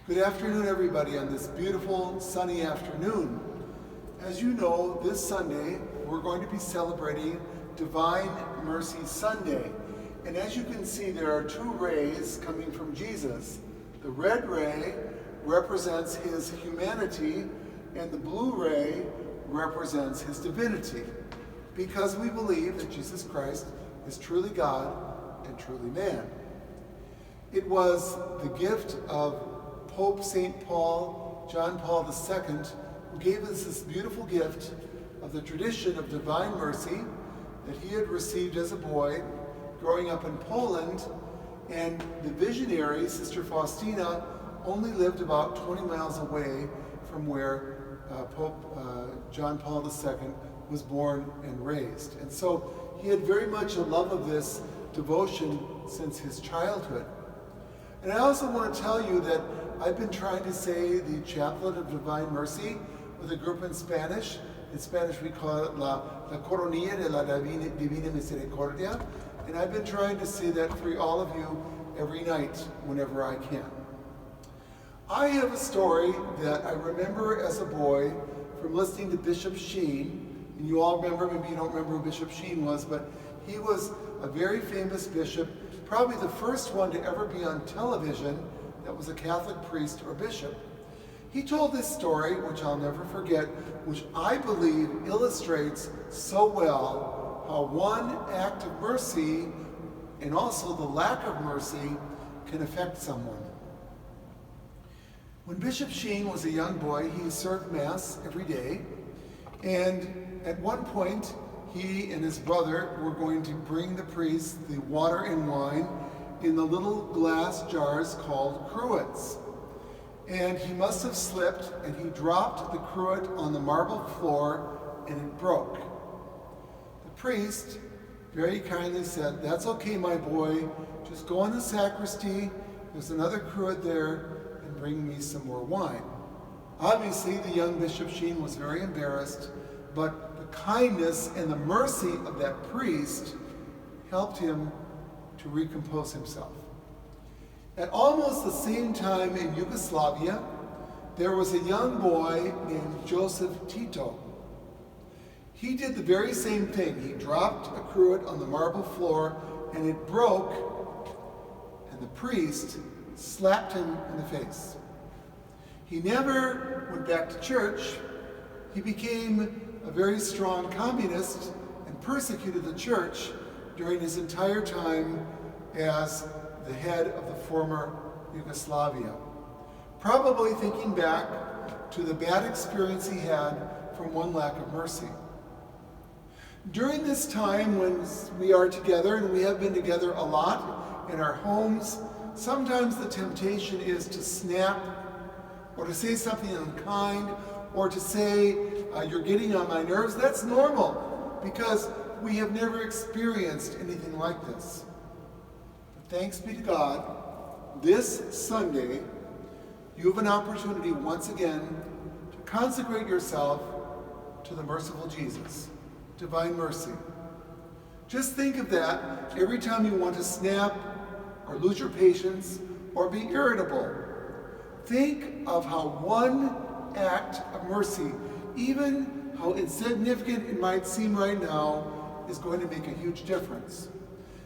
Good afternoon, everybody, on this beautiful sunny afternoon. As you know, this Sunday we're going to be celebrating Divine Mercy Sunday. And as you can see, there are two rays coming from Jesus. The red ray represents his humanity, and the blue ray represents his divinity, because we believe that Jesus Christ is truly God and truly man. It was the gift of Pope St. John Paul II, who gave us this beautiful gift of the tradition of divine mercy that he had received as a boy growing up in Poland. And the visionary, Sister Faustina, only lived about 20 miles away from where Pope John Paul II was born and raised. And so he had very much a love of this devotion since his childhood. And I also want to tell you that I've been trying to say the Chaplet of Divine Mercy with a group in Spanish. In Spanish we call it La Coronilla de la Divina Misericordia. And I've been trying to say that for all of you every night whenever I can. I have a story that I remember as a boy from listening to Bishop Sheen. And you all remember, maybe you don't remember who Bishop Sheen was, but he was a very famous bishop, probably the first one to ever be on television that was a Catholic priest or bishop. He told this story, which I'll never forget, which I believe illustrates so well how one act of mercy and also the lack of mercy can affect someone. When Bishop Sheen was a young boy, he served Mass every day, and at one point he and his brother were going to bring the priest the water and wine in the little glass jars called cruets. And he must have slipped, and he dropped the cruet on the marble floor, and it broke. The priest very kindly said, "That's okay, my boy. Just go in the sacristy. There's another cruet there, and bring me some more wine." Obviously, the young Bishop Sheen was very embarrassed, but the kindness and the mercy of that priest helped him to recompose himself. At almost the same time in Yugoslavia, there was a young boy named Joseph Tito. He did the very same thing. He dropped a cruet on the marble floor, and it broke, and the priest slapped him in the face. He never went back to church. He became a very strong communist and persecuted the church during his entire time as the head of the former Yugoslavia, probably thinking back to the bad experience he had from one lack of mercy. During this time when we are together, and we have been together a lot in our homes, sometimes the temptation is to snap or to say something unkind or to say, "You're getting on my nerves." That's normal because we have never experienced anything like this. But thanks be to God, this Sunday, you have an opportunity once again to consecrate yourself to the merciful Jesus, divine mercy. Just think of that every time you want to snap or lose your patience or be irritable. Think of how one act of mercy, even how insignificant it might seem right now, is going to make a huge difference.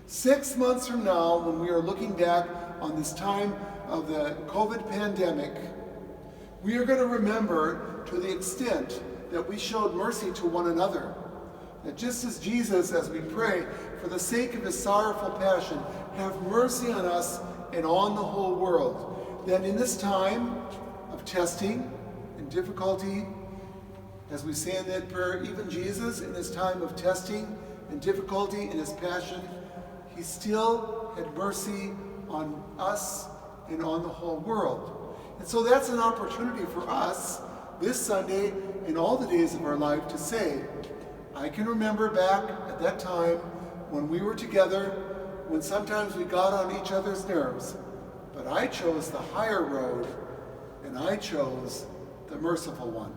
6 months from now, when we are looking back on this time of the COVID pandemic, we are going to remember to the extent that we showed mercy to one another. That just as Jesus, as we pray, for the sake of his sorrowful passion, have mercy on us and on the whole world, that in this time of testing and difficulty, as we say in that prayer, even Jesus in his time of testing and difficulty in his passion, he still had mercy on us and on the whole world. And so that's an opportunity for us this Sunday and all the days of our life to say, I can remember back at that time when we were together, when sometimes we got on each other's nerves, but I chose the higher road, and I chose the merciful one.